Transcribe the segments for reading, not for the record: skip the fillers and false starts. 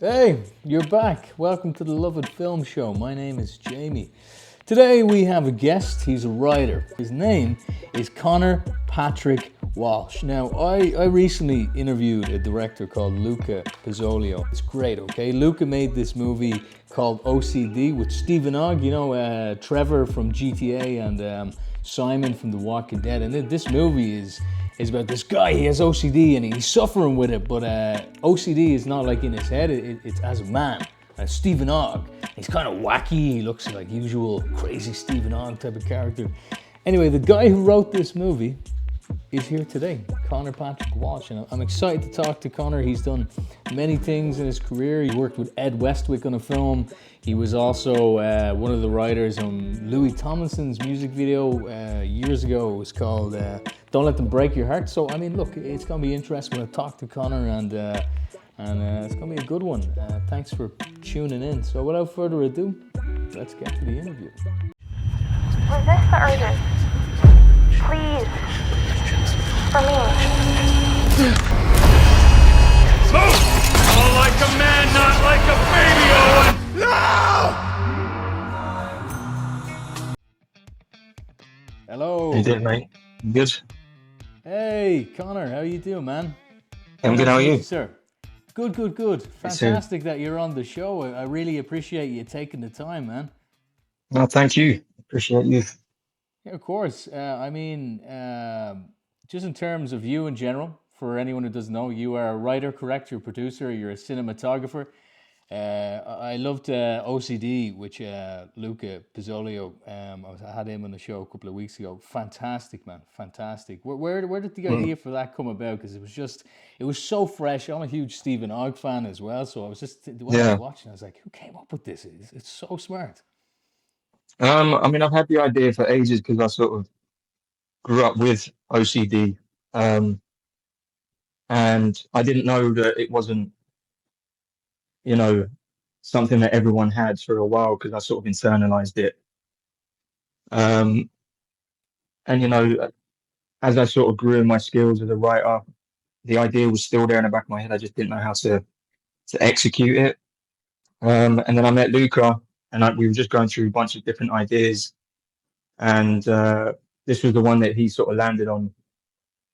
Hey, you're back. Welcome to the Loved Film Show. My name is Jamie. Today we have a guest. He's a writer. His name is Conor Patrick Walsh. Now, I recently interviewed a director called Luca Pizzolio. It's great, okay? Luca made this movie called O.C.D. with Stephen Ogg, Trevor from GTA and Simon from The Walking Dead. And this movie is about this guy. He has OCD and he's suffering with it, but OCD is not like in his head, it's as a man. Stephen Ogg, he's kind of wacky, he looks like usual crazy Stephen Ogg type of character. Anyway, the guy who wrote this movie is here today, Conor Patrick Walsh, and I'm excited to talk to Conor. He's done many things in his career. He worked with Ed Westwick on a film. He was also one of the writers on Louis Tomlinson's music video years ago. It was called Don't Let Them Break Your Heart. So, I mean, look, it's going to be interesting to talk to Conor, and it's going to be a good one. Thanks for tuning in. So without further ado, let's get to the interview. Resist the urges. Please. For me. Move! All like a man, not like a baby, Owen! No! Hello. How you doing, mate? You good? Hey, Conor, how you doing, man? I'm good, how are you? Sir. Good. Fantastic that you're on the show. I really appreciate you taking the time, man. No, thank you. Appreciate you. Yeah, of course. Just in terms of you in general, for anyone who doesn't know, you are a writer, correct? You're a producer, you're a cinematographer. I loved O.C.D, which Luca Pizzolio, I had him on the show a couple of weeks ago. Fantastic, man, fantastic. Where did the idea for that come about? Because it was so fresh. I'm a huge Stephen Ogg fan as well, so I was just, when I was watching, I was like, who came up with this? It's so smart. I mean, I've had the idea for ages because I sort of grew up with OCD, and I didn't know that it wasn't, something that everyone had for a while because I sort of internalized it. And as I sort of grew in my skills as a writer, the idea was still there in the back of my head. I just didn't know how to execute it. And then I met Luca, and we were just going through a bunch of different ideas, and this was the one that he sort of landed on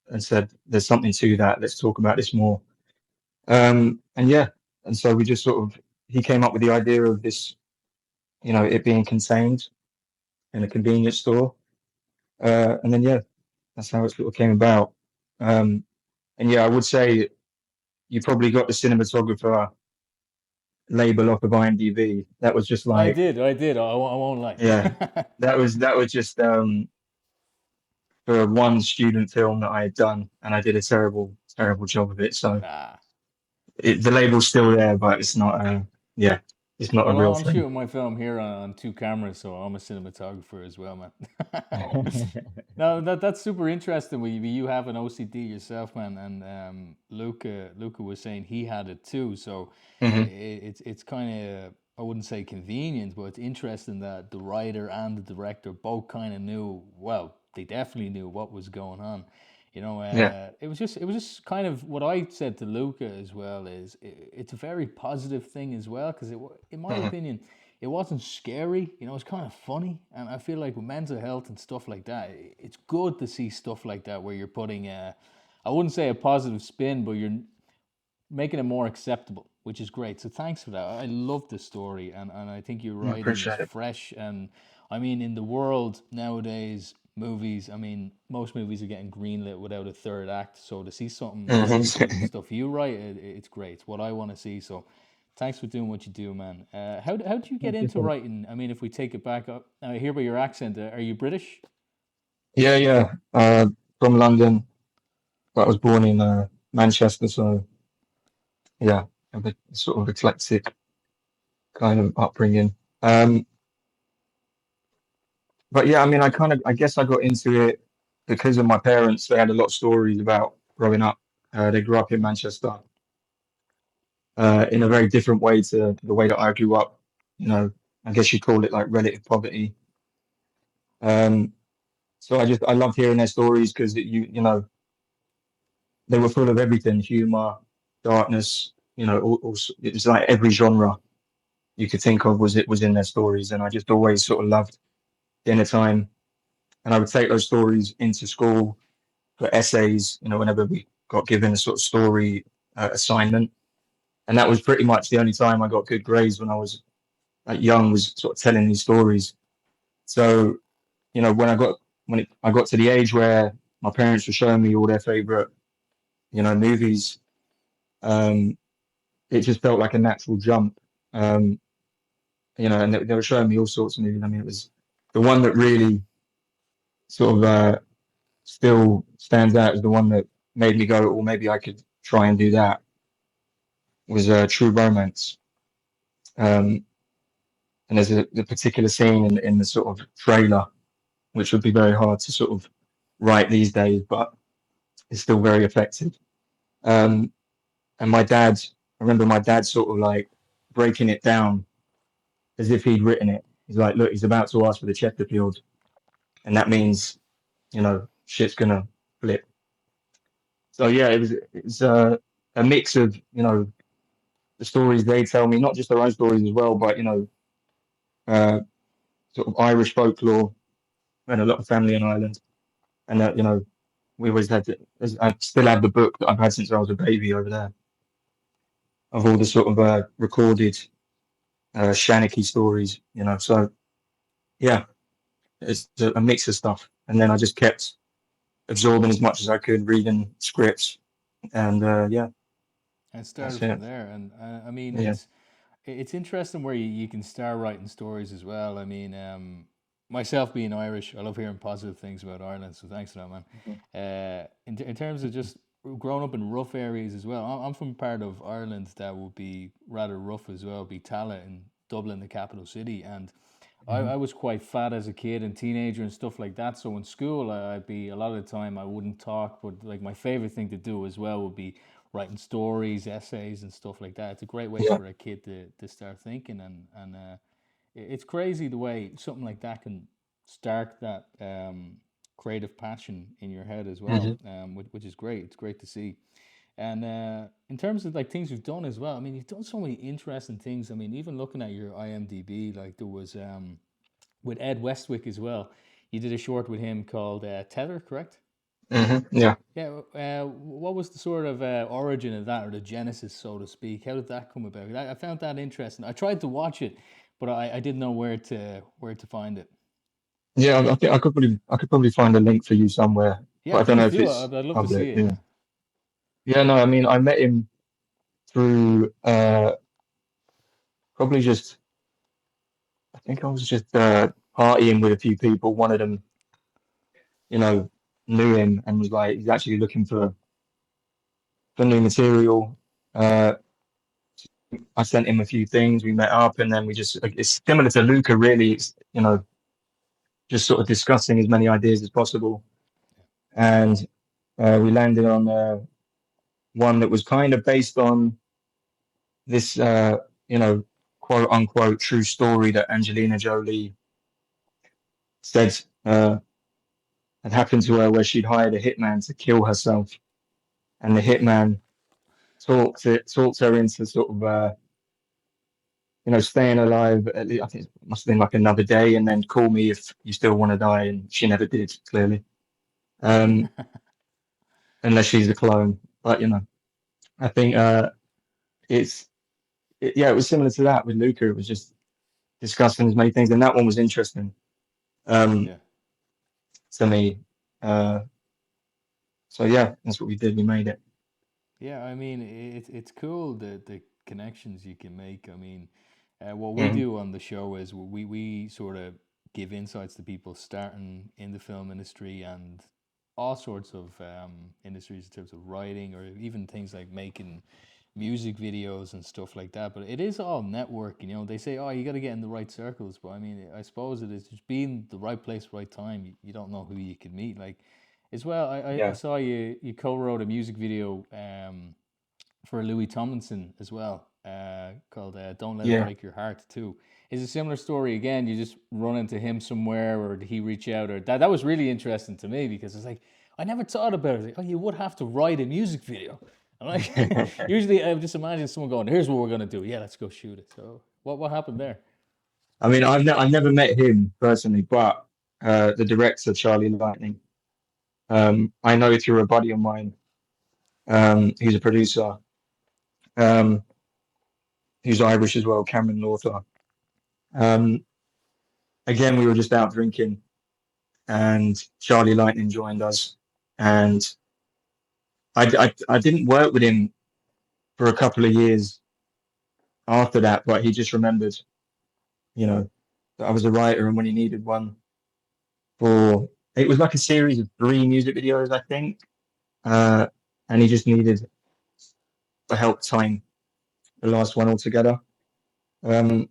and said, "There's something to that. Let's talk about this more." And so we just he came up with the idea of this, it being contained in a convenience store, and then that's how it sort of came about. I would say you probably got the cinematographer label off of IMDb. That was just like I did. I won't lie. Yeah, that was just for one student film that I had done, and I did a terrible job of it. So the label's still there, but it's not. It's not a real I'm thing. shooting my film here on 2 cameras, so I'm a cinematographer as well, man. No, that's super interesting. You have an OCD yourself, man, and Luca was saying he had it too. So it's kind of, I wouldn't say convenient, but it's interesting that the writer and the director both kind of knew. Well, they definitely knew what was going on. It was just kind of what I said to Luca as well. It's a very positive thing as well, because in my opinion, it wasn't scary. It's kind of funny, and I feel like with mental health and stuff like that, it's good to see stuff like that where you're putting I wouldn't say a positive spin, but you're making it more acceptable, which is great. So thanks for that. I love the story, and I think your writing is fresh. And I mean, in the world nowadays, movies, I mean, most movies are getting greenlit without a third act. So to see something stuff you write, it's great. It's what I want to see. So thanks for doing what you do, man. How did you get into writing? I mean, if we take it back up, I hear by your accent, are you British? Yeah. From London, but I was born in Manchester, so yeah, a bit sort of eclectic kind of upbringing. But yeah, I mean, I guess I got into it because of my parents. They had a lot of stories about growing up. They grew up in Manchester in a very different way to the way that I grew up. I guess you'd call it like relative poverty. So I loved hearing their stories because they were full of everything: humor, darkness, it was like every genre you could think of was in their stories, and I just always sort of loved dinner time, and I would take those stories into school for essays. Whenever we got given a sort of story assignment, and that was pretty much the only time I got good grades when I was like young, was sort of telling these stories. So I got to the age where my parents were showing me all their favorite movies, um, it just felt like a natural jump. Um, and they were showing me all sorts of movies. I mean, it was the one that really sort of still stands out as the one that made me go, well, maybe I could try and do that. Was True Romance. Um, and there's a particular scene in the sort of trailer, which would be very hard to sort of write these days, but it's still very effective. Um, and I remember my dad sort of like breaking it down as if he'd written it. He's like, look, he's about to ask for the Chesterfield, and that means, shit's gonna flip. So yeah, it's a mix of the stories they tell me, not just their own stories as well, but uh, sort of Irish folklore, and a lot of family in Ireland, and that we always had. I still have the book that I've had since I was a baby over there, of all the sort of recorded Shanachie stories. So yeah, it's a mix of stuff, and then I just kept absorbing as much as I could, reading scripts, and yeah, And it that's started from it. there. And I mean, Yeah. it's interesting where you can start writing stories as well. I mean, myself being Irish, I love hearing positive things about Ireland. So thanks for that, man. In terms of just growing up in rough areas as well, I'm from part of Ireland that would be rather rough as well, be Tallaght in Dublin, the capital city. And Mhm. I was quite fat as a kid and teenager and stuff like that. So in school, I'd be a lot of the time I wouldn't talk, but like my favorite thing to do as well would be writing stories, essays, and stuff like that. It's a great way Yeah. for a kid to start thinking, and it's crazy the way something like that can start that creative passion in your head as well, Hmm. which is great. It's great to see. And in terms of like things you've done as well, I mean, you've done so many interesting things. I mean, even looking at your IMDb, like there was with Ed Westwick as well. You did a short with him called Tether, correct? Yeah. Yeah. What was the sort of origin of that, or the genesis, so to speak? How did that come about? I found that interesting. I tried to watch it, but I didn't know where to find it. Yeah, I think I could probably find a link for you somewhere, but Yeah, I don't know please if do. it's I'd love to see public. it. Yeah. Yeah. Yeah, no, I mean I met him through probably just I think I was just partying with a few people. One of them, you know, knew him and was like he's actually looking for new material. Uh I sent him a few things, we met up, and then we just it's similar to Luca really. It's just sort of discussing as many ideas as possible. And we landed on one that was kind of based on this, quote unquote true story that Angelina Jolie said had happened to her, where she'd hired a hitman to kill herself, and the hitman talked her into sort of staying alive. At least, I think it must have been like another day, and then call me if you still want to die. And she never did, clearly, um, unless she's a clone. But I think it's yeah, it was similar to that with Luca. It was just discussing as many things, and that one was interesting um, Yeah. to me. Uh, so yeah, that's what we did. We made it. Yeah, I mean, it's cool the connections you can make. I mean, what we Mhm. do on the show is we sort of give insights to people starting in the film industry and all sorts of industries in terms of writing or even things like making music videos and stuff like that. But it is all networking. They say, oh, you got to get in the right circles. But I mean, I suppose it is just being the right place, right time. You don't know who you can meet. Like as well, I Yeah, saw you co-wrote a music video for Louis Tomlinson as well, called "Don't Let It yeah, Break Your Heart" too. Is a similar story again? You just run into him somewhere, or did he reach out, or that? That was really interesting to me because it's like I never thought about it. Like, oh, you would have to write a music video. I'm like, usually I just imagine someone going, "Here's what we're gonna do. Yeah, let's go shoot it." So what happened there? I mean, I've never met him personally, but the director, Charlie Lightning, I know through a buddy of mine. He's a producer. Um, he's Irish as well, Cameron Lawther. Um, again, we were just out drinking, and Charlie Lightning joined us, and I didn't work with him for a couple of years after that, but he just remembered, you know, that I was a writer, and when he needed one for, it was like a series of 3 music videos, I think, uh, and he just needed the help tying the last one all together. Um,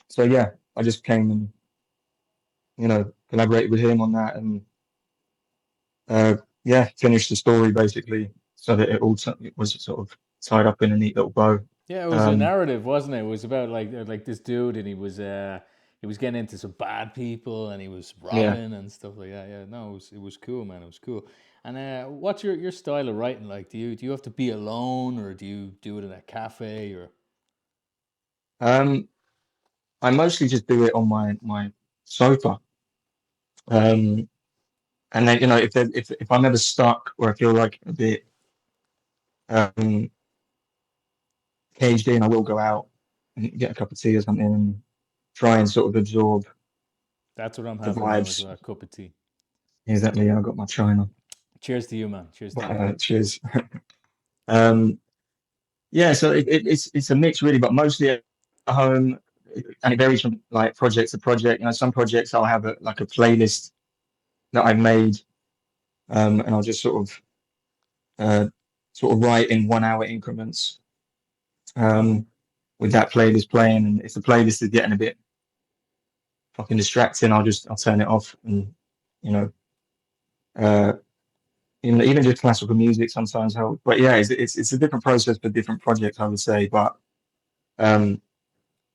so yeah, I just came and collaborated with him on that, and uh, yeah, finished the story basically, so that it was sort of tied up in a neat little bow. Yeah, it was a Um, narrative, wasn't it? It was about like this dude, and he was getting into some bad people, and he was yeah. robbing and stuff like that. Yeah, no, it was cool, man. It was cool. And what's your style of writing like? Do you have to be alone, or do you do it in a cafe, or? Um, I mostly just do it on my sofa. Um, and then if I'm ever stuck or I feel like a bit um caged in, I will go out and get a cup of tea or something and try and sort of absorb That's what I'm the having now as vibes. well. A cup of tea. Exactly. I got my china. Cheers to you, man. Cheers to you. Cheers. Um, yeah, so it's a mix really, but mostly at home, and it varies from like project to project. Some projects I'll have like a playlist that I've made, and I'll just uh, sort of write in 1 hour increments, um, with that playlist playing. And if the playlist is getting a bit fucking distracting, I'll turn it off, and you know, uh, even just classical music sometimes help. But yeah, it's a different process for different projects, I would say. But um,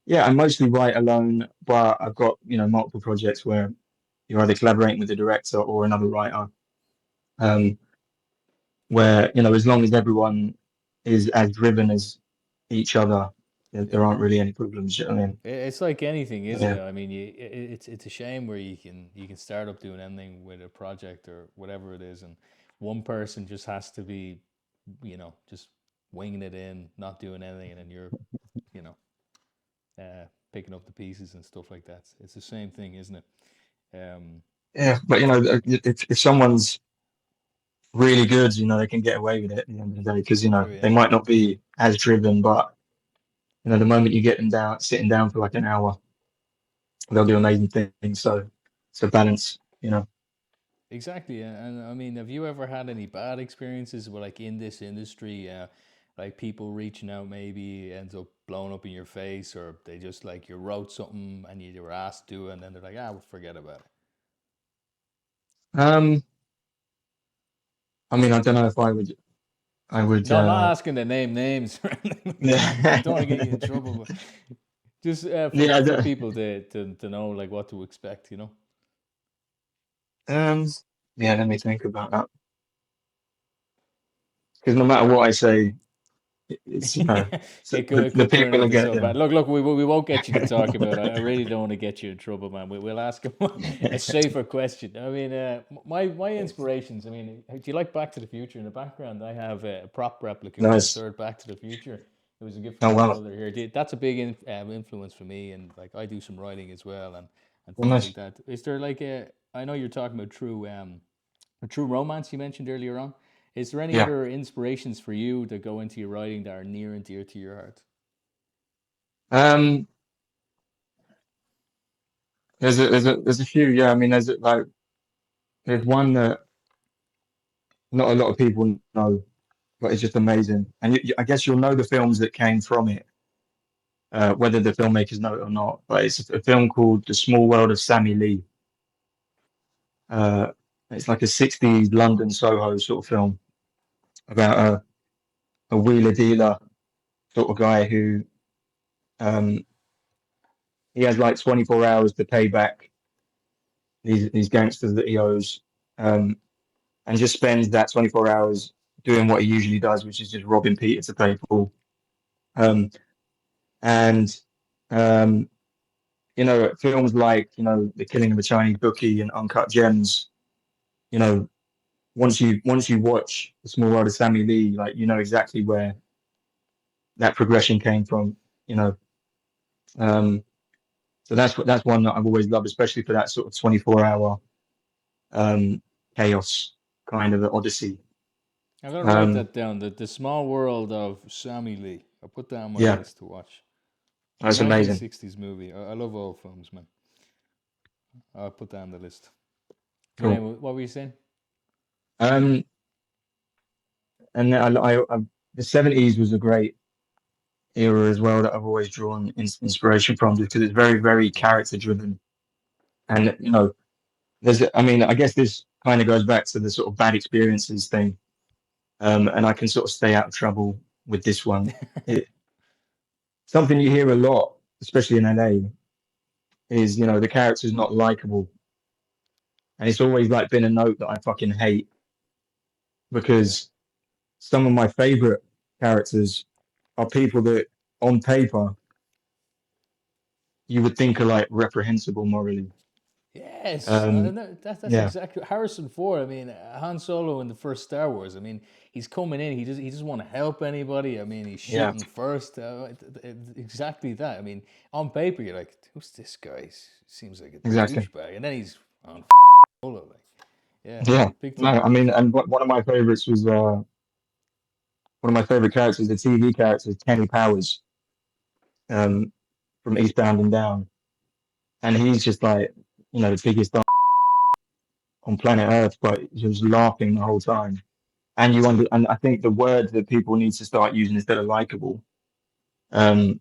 yeah, I mostly write alone, but I've got multiple projects where you're either collaborating with the director or another writer. Um, where as long as everyone is as driven as each other, there aren't really any problems. You know what I mean? It's like anything, isn't Yeah. it? I mean, it's a shame where you can start up doing anything with a project or whatever it is, and one person just has to be, just winging it in, not doing anything, and then you're, you know, picking up the pieces and stuff like that. It's the same thing, isn't it? Yeah, but if someone's really good, they can get away with it at the end of the day because Oh they yeah, might not be as driven, but the moment you get them down, sitting down for like an hour, they'll do amazing things. So balance. exactly. And I mean, have you ever had any bad experiences with like in this industry, like people reaching out maybe ends up blowing up in your face, or they just like you wrote something and you were asked to do it, and then they're like, ah, we'll forget about it. Um, I mean, I don't know if I would. No, I'm not asking to name names or anything like that. I Yeah, don't want to get you in trouble, but just yeah. for people to know like what to expect, Um, yeah. Let me think about that because no matter what I say, it's so It the could turn people are into getting. so bad. Look, we won't get you to talk about it. I really don't want to get you in trouble, man. We'll ask him a safer question. I mean, my inspirations. I mean, do you like Back to the Future? In the background, I have a prop replica of the Nice. third Back to the Future. It was a gift from Oh my wow. brother here. That's a big influence for me, and like I do some writing as well, and Well, things like nice. that. Is there like a? I know you're talking about a true romance you mentioned earlier on. Is there any Yeah. other inspirations for you that go into your writing that are near and dear to your heart? Um, there's a few. Yeah. I mean, there's one that not a lot of people know, but it's just amazing. And I guess you'll know the films that came from it, whether the filmmakers know it or not. But it's a film called The Small World of Sammy Lee. Uh, it's like a '60s London Soho sort of film about a wheeler dealer sort of guy who um, he has like 24 hours to pay back these gangsters that he owes, and just spends that 24 hours doing what he usually does, which is just robbing Peter to pay Paul. And you know, films like, you know, The Killing of a Chinese Bookie and Uncut Gems, you know, once you watch The Small World of Sammy Lee, like, you know exactly where that progression came from, you know. So that's one that I've always loved, especially for that sort of 24-hour chaos kind of odyssey. I'm gonna write Um, that down. The Small World of Sammy Lee. I'll put that on my yeah, list to watch. It's a that's amazing. 1960s movie. I love old films, man. I'll put that on the list. Yeah, Cool. what were you saying? Um, and the 70s was a great era as well that I've always drawn inspiration from, just because it's very, very character driven. And, you know, I mean, I guess this kind of goes back to the sort of bad experiences thing. And I can sort of stay out of trouble with this one. Something you hear a lot, especially in LA, is, you know, the character's not likable. And it's always like been a note that I fucking hate, Yeah. because some of my favorite characters are people that on paper you would think are like reprehensible morally. Yes, Um, that's yeah, exactly Harrison Ford. I mean, Han Solo in the first Star Wars. I mean, he's coming in. He doesn't want to help anybody. I mean, he's yeah, shooting first. Exactly that. I mean, on paper, you're like, who's this guy? Seems like a exactly. douchebag, and then he's on Solo. Like, yeah, Yeah. big No, time. I mean, and one of my favorites was one of my favorite characters, the TV character, is Kenny Powers, um, from Eastbound and Down, and he's just like, you know, the biggest on planet Earth, but he was laughing the whole time. And I think the word that people need to start using instead of likable, um,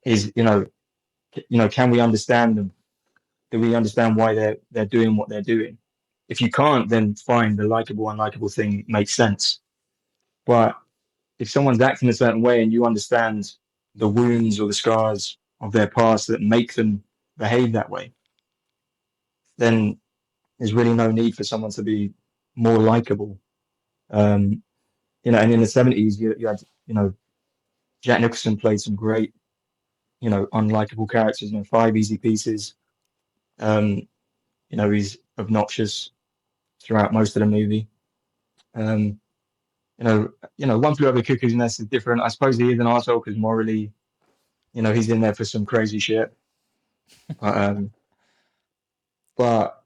is, you know, can we understand them? Do we understand why they're doing what they're doing? If you can't, then fine, the likable unlikable thing makes sense. But if someone's acting a certain way and you understand the wounds or the scars of their past that make them behave that way, then there's really no need for someone to be more likable. Um, you know, and in the 70s, you had, you know, Jack Nicholson played some great, you know, unlikable characters. You know, Five Easy Pieces. Um, you know, he's obnoxious throughout most of the movie. Um, One Flew Over the Cuckoo's Nest is different. I suppose he is an arsehole because morally, you know, he's in there for some crazy shit. But, but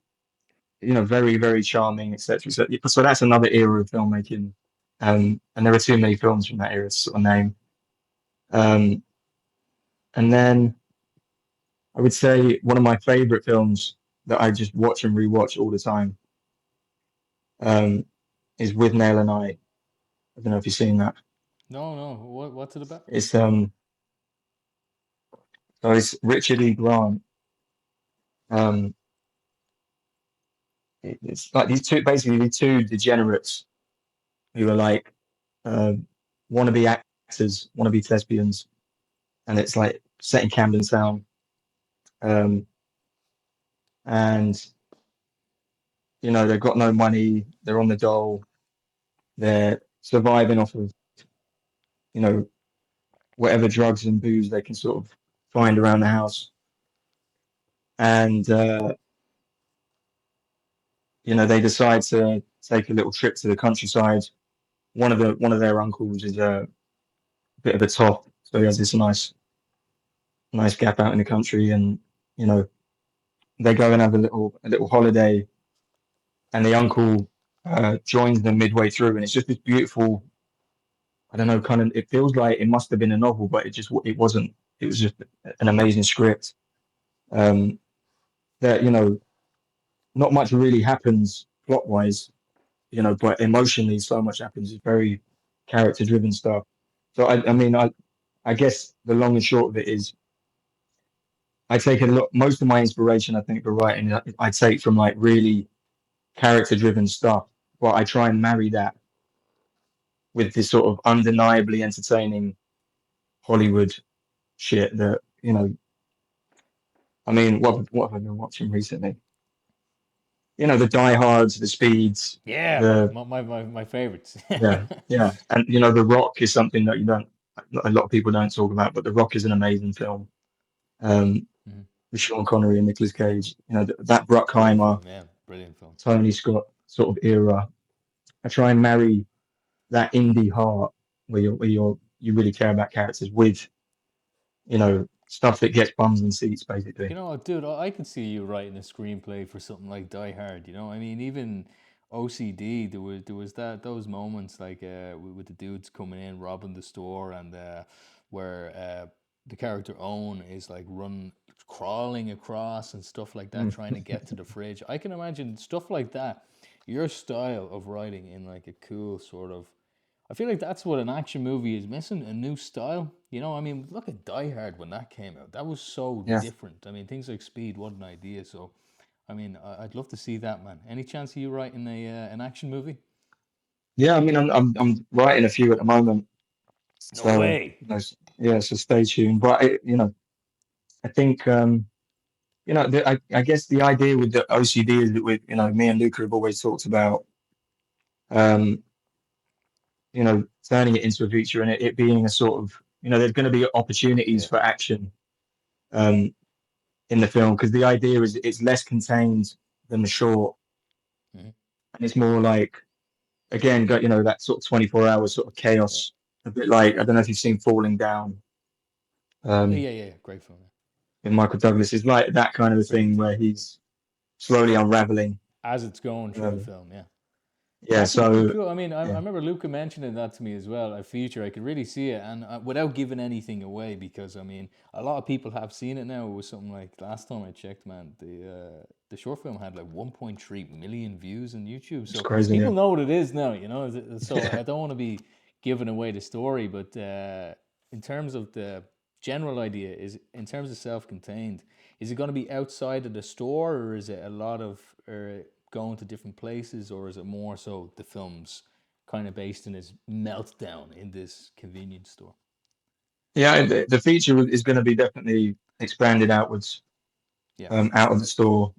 you know, very, very charming, etc. So that's another era of filmmaking. And there are too many films from that era to sort of name. Um, and then I would say one of my favorite films that I just watch and rewatch all the time, um, is With Nail and I. I don't know if you've seen that. No, no. What's it about? It's so it's Richard E. Grant. Um, it's like these two degenerates who are like, uh, wannabe actors, wannabe thespians, and it's like set in Camden Town. Um, and you know, they've got no money, they're on the dole, they're surviving off of, you know, whatever drugs and booze they can sort of find around the house. And you know, they decide to take a little trip to the countryside. One of their uncles is a bit of a top, so he has this nice gap out in the country, and you know, they go and have a little holiday, and the uncle joins them midway through, and it's just this beautiful. I don't know, kind of. It feels like it must have been a novel, but it wasn't. It was just an amazing script. Um, that, you know, not much really happens plot wise, you know, but emotionally so much happens. It's very character driven stuff. So I mean, I guess the long and short of it is, I take a lot. Most of my inspiration, I think, for writing, I take from like really character driven stuff, but I try and marry that with this sort of undeniably entertaining Hollywood shit that, you know. I mean, what have I been watching recently? the diehards, the speeds, Yeah, the my favorites. yeah, and The Rock is something that a lot of people don't talk about, but The Rock is an amazing film. Um, Mhm. with Sean Connery and Nicolas Cage, that Great Bruckheimer, film, yeah, brilliant film. Tony Scott sort of era. I try and marry that indie heart you really care about characters with stuff that gets bums and seats basically. You know, dude, I could see you writing a screenplay for something like Die Hard. You know, I mean, even O.C.D. There was those moments like with the dudes coming in robbing the store and where the character Owen is like crawling across and stuff like that, Mm. trying to get to the fridge. I can imagine stuff like that. Your style of writing in like a cool sort of, I feel like that's what an action movie is missing, a new style. You know, I mean, look at Die Hard when that came out. That was so Yeah, different. I mean, things like Speed, what an idea. So, I mean, I'd love to see that, man. Any chance of you writing an action movie? yeah. I mean, I'm writing a few at the moment, No so way. yeah. So stay tuned. But I think I guess the idea with the OCD is that me and Luca have always talked about um, turning it into a feature and it being a sort of there's going to be opportunities Yeah. for action um, in the film because the idea is it's less contained than the short Hmm. and it's more like again got that sort of 24 hours sort of Yeah. chaos, a bit like I don't know if you've seen Falling Down Yeah, um, yeah, yeah. Great film. Yeah. in Michael Douglas. Is like that kind of a Great thing where film. he's slowly unraveling. As it's going through the Um, film, yeah. yeah, That could be so cool. I mean, I yeah, remember Luca mentioning that to me as well, a feature. I could really see it, and without giving anything away, because I mean, a lot of people have seen it now. It was something like last time I checked, man, the short film had like 1.3 million views on YouTube. it's So crazy. people Yeah, know what it is now, you know. So I don't want to be giving away the story, but in terms of the general idea, is in terms of self-contained, is it going to be outside of the store, or is it a lot of going to different places, or is it more so the film's kind of based in his meltdown in this convenience store? yeah. The feature is going to be definitely expanded outwards, Yeah. out of the store.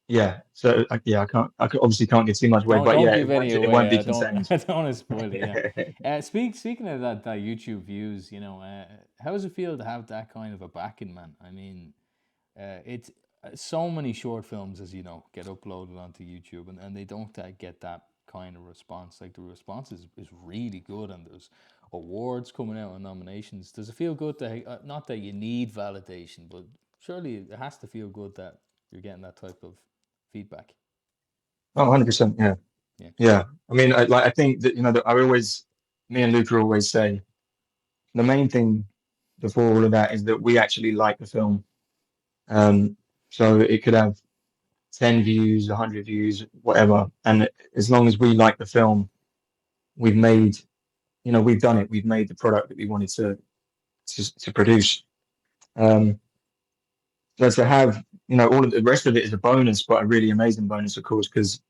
Yeah, so obviously can't give too much away, but Don't yeah, give any it won't away. be I don't contained. I don't want to spoil it. Yeah. Speaking of that YouTube views, you know, how does it feel to have that kind of a backing, man? I mean, it's so many short films, as you know, get uploaded onto YouTube, and they don't get that kind of response. Like the response is really good, and there's awards coming out and nominations. Does it feel good to not that you need validation, but surely it has to feel good that you're getting that type of feedback. Oh, 100%. Yeah, Yeah. yeah. I mean, I think that that me and Luca always say the main thing before all of that is that we actually like the film. Um, so it could have 10 views, 100 views, whatever, and as long as we like the film, we've made, we've done it. We've made the product that we wanted to produce. Um, so to have, all of the rest of it is a bonus, but a really amazing bonus, of course, because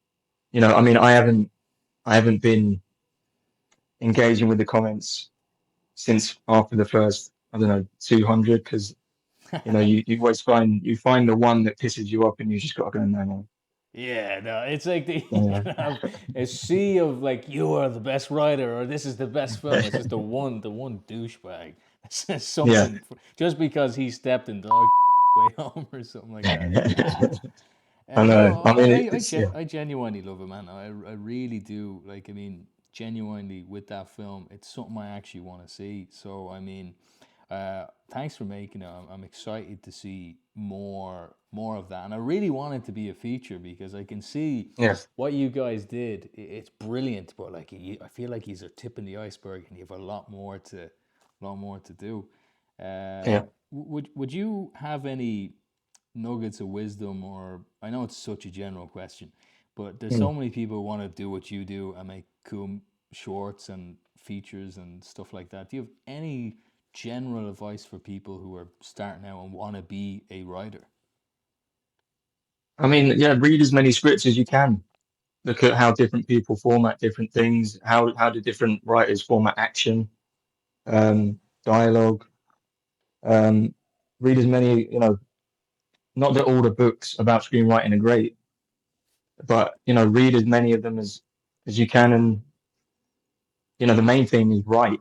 I mean, I haven't been engaging with the comments since after the first, I don't know, 200, because you always find the one that pisses you off, and you just got to go no. Yeah, no, it's like you Yeah, can have a sea of like you are the best writer or this is the best film. It's just the one douchebag that says yeah, something just because he stepped in dog way home or something like that. You know. I know. No, I mean, yeah, I genuinely love it, man. I really do. Like, I mean, genuinely with that film, it's something I actually want to see. So, I mean, thanks for making it. I'm excited to see more of that, and I really want it to be a feature because I can see yeah, what you guys did. It's brilliant, but like, I feel like he's a tip in the iceberg, and you have a lot more to do. yeah. Would you have any nuggets of wisdom, or I know it's such a general question, but there's Hmm. so many people who want to do what you do and make cool shorts and features and stuff like that. Do you have any general advice for people who are starting out and want to be a writer? I mean, yeah, read as many scripts as you can. Look at how different people format different things. How do different writers format action, dialogue? Um, read as many, not that all the books about screenwriting are great, but read as many of them as you can, and the main thing is write.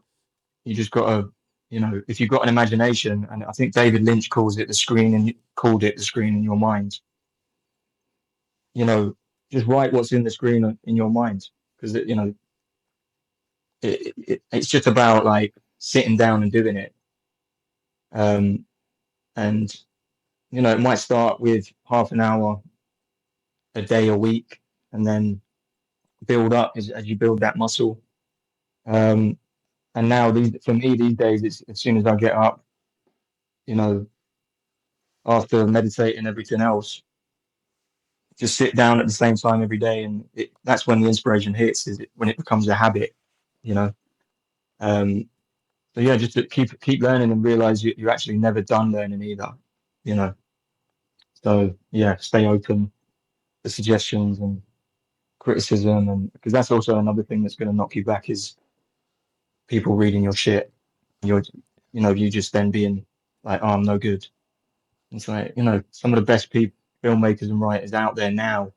You just gotta, if you've got an imagination, and I think David Lynch called it the screen in your mind. Just write what's in the screen in your mind, because it's just about like sitting down and doing it. And it might start with half an hour a day, a week, and then build up as you build that muscle. Um, and now for me these days, it's as soon as I get up, you know, after meditating everything else, just sit down at the same time every day, and that's when the inspiration hits. When it becomes a habit, you know. Um, so yeah, just to keep learning and realize you're actually never done learning either, you know. So yeah, stay open to suggestions and criticism, and because that's also another thing that's going to knock you back is people reading your shit. You're, you just then being like, oh, I'm no good. It's like, some of the best filmmakers and writers out there now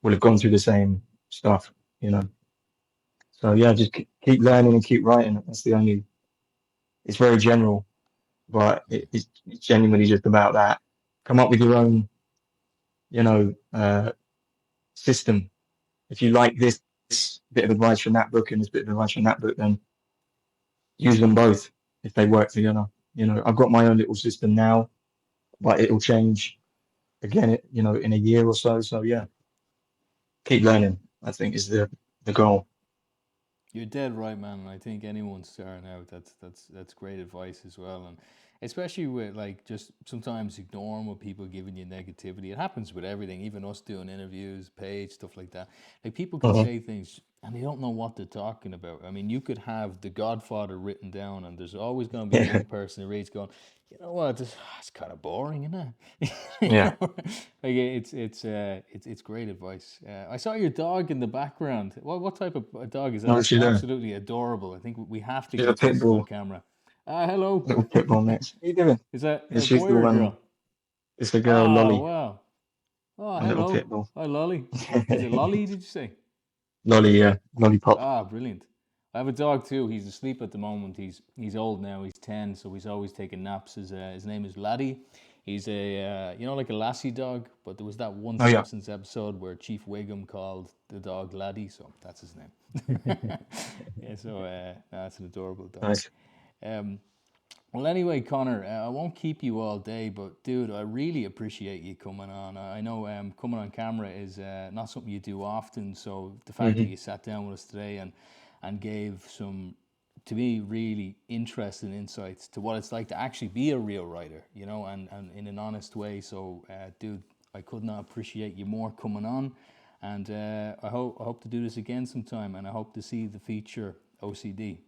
will have gone through the same stuff, you know. So yeah, just keep learning and keep writing. That's the only. It's very general, but it's genuinely just about that. Come up with your own, system. If you like this bit of advice from that book and this bit of advice from that book, then use them both if they work together. I've got my own little system now, but it'll change again, in a year or so. So yeah, keep learning, I think, is the goal. You're dead right, man. I think anyone starting out, that's great advice as well, and especially with like just sometimes ignoring what people giving you negativity. It happens with everything, even us doing interviews, page stuff like that. Like people can Uh-huh. say things and they don't know what they're talking about. I mean, you could have The Godfather written down, and there's always going to be Yeah, one person who reads going, you know what, it's kind of boring, isn't it? You yeah. know, like it's great advice. I saw your dog in the background. What type of a dog is that? No, That's she's a absolutely adorable. I think we have to she's a get pit this on bull, camera. Hello. little pit bull mix. What are you doing? Is that Yeah, a she's boy the or a one. girl? It's the girl Oh Lolly, wow. Oh my little pit hello. bull. Hi Lolly. Is it Lolly? Did you say? Lolly, yeah, lollipop. Ah, brilliant. I have a dog too. He's asleep at the moment. He's old now. He's 10, so he's always taking naps. His name is Laddie. He's a like a lassie dog, but there was that one Oh yeah, Simpsons episode where Chief Wiggum called the dog Laddie, so that's his name. Yeah, so that's an adorable dog. nice. Um, well, anyway, Connor, I won't keep you all day, but dude, I really appreciate you coming on. I know coming on camera is not something you do often, so the fact that Hmm. you sat down with us today and gave some, to me, really interesting insights to what it's like to actually be a real writer, and in an honest way. So, dude, I could not appreciate you more coming on, and I hope to do this again sometime, and I hope to see the feature O.C.D.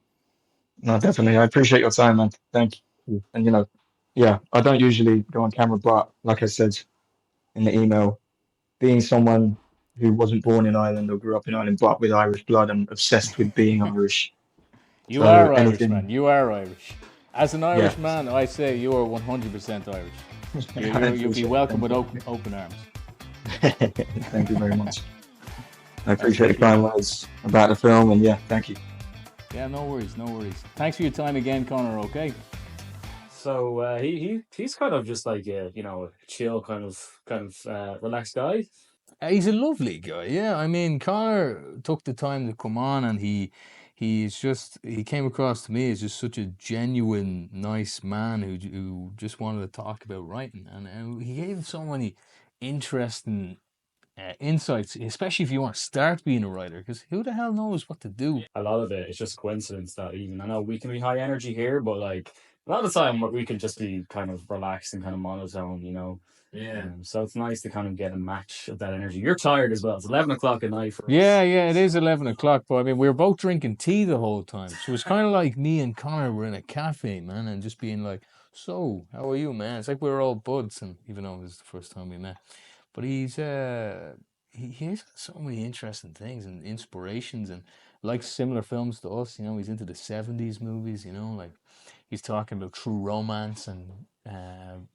No, definitely. I appreciate your time, man. Thank you. And yeah, I don't usually go on camera, but like I said in the email, being someone who wasn't born in Ireland or grew up in Ireland, but with Irish blood, I'm obsessed with being Irish. You So are Irish, anything, man. You are Irish. As an yeah. Irish man, I say you are 100% Irish. I You'll be appreciate it. welcome Thank with you. open arms. Thank you very much. I That's appreciate the wicked. kind words about the film, and yeah, thank you. Yeah, no worries, no worries. Thanks for your time again, Connor, okay? So he's kind of just like a chill relaxed guy. He's a lovely guy, yeah. I mean, Connor took the time to come on, and he came across to me as just such a genuine, nice man who just wanted to talk about writing, and he gave so many interesting insights, especially if you want to start being a writer, because who the hell knows what to do? A lot of it is just coincidence that even I know we can be high energy here, but like a lot of the time we can just be kind of relaxed and kind of monotone. Yeah. So it's nice to kind of get a match of that energy. You're tired as well. It's 11 o'clock at night for Yeah, us. yeah, it is 11 o'clock, but I mean, we were both drinking tea the whole time. So it's kind of like me and Connor were in a cafe, man, and just being like, so, how are you, man? It's like we were all buds, and even though it was the first time we met. But he's got so many interesting things and inspirations and likes similar films to us. He's into the 70s movies, like he's talking about True Romance and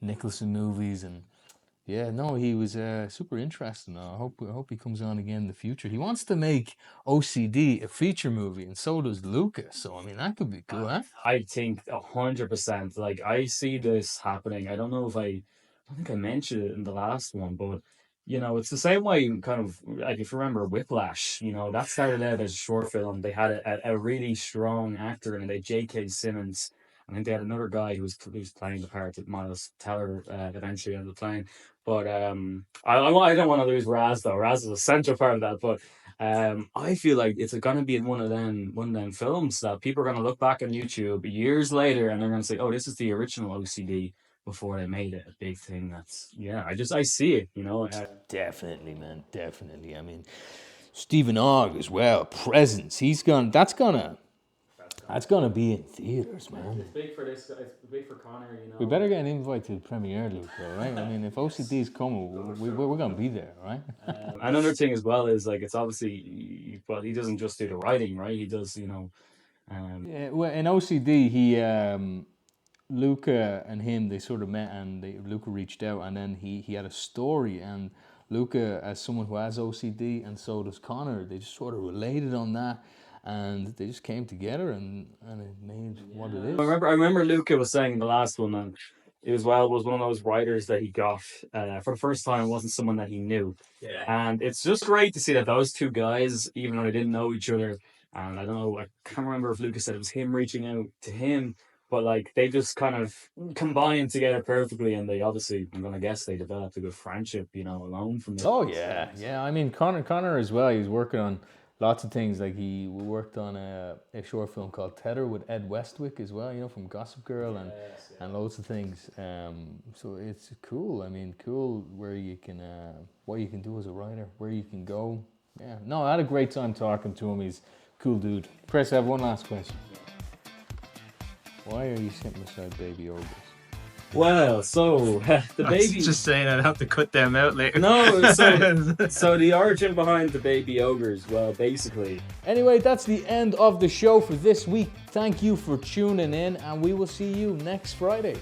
Nicholson movies, and yeah, no, he was super interesting. I hope he comes on again in the future. He wants to make O.C.D. a feature movie, and so does Lucas. So I mean, that could be cool, huh? I think 100%. Like I see this happening. I don't think I mentioned it in the last one, but it's the same way. Kind of like if you remember Whiplash, that started out as a short film. They had a really strong actor in it, J.K. Simmons. I think they had another guy who was playing the part that Miles Teller eventually ended up playing. But I don't want to lose Raz though. Raz is a central part of that. But I feel like it's going to be in one of them films that people are going to look back on YouTube years later and they're going to say, "Oh, this is the original O.C.D." before they made it a big thing. I see it. Definitely, man. Definitely. I mean, Stephen Ogg as well. Presence. That's gonna be in theaters, man. It's big for this guy. It's big for Conor. We better get an invite to the premiere, Luke, though, right? I mean, if OCD is coming, we're gonna be there, right? Another thing as well is like it's obviously, well, he doesn't just do the writing, right? He does. Yeah, well, in OCD, he Luca and him, they sort of met, and Luca reached out, and then he had a story, and Luca, as someone who has OCD, and so does Conor, they just sort of related on that, and they just came together, and it made what it is. I remember Luca was saying in the last one that was one of those writers that he got for the first time. It wasn't someone that he knew, and it's just great to see that those two guys, even though they didn't know each other, and I don't know, I can't remember if Luca said it was him reaching out to him. But like they just kind of combined together perfectly, and they obviously, I'm gonna guess, they developed a good friendship, alone from this. Oh yeah. I mean, Connor as well. He was working on lots of things. Like he worked on a short film called Tether with Ed Westwick as well. From Gossip Girl and loads of things. So it's cool. I mean, cool where you can what you can do as a writer, where you can go. Yeah. No, I had a great time talking to him. He's a cool dude. Chris, I have one last question. Why are you sitting beside baby ogres? Well, so the baby. Just saying, I'd have to cut them out later. No, so the origin behind the baby ogres. Well, basically. Anyway, that's the end of the show for this week. Thank you for tuning in, and we will see you next Friday.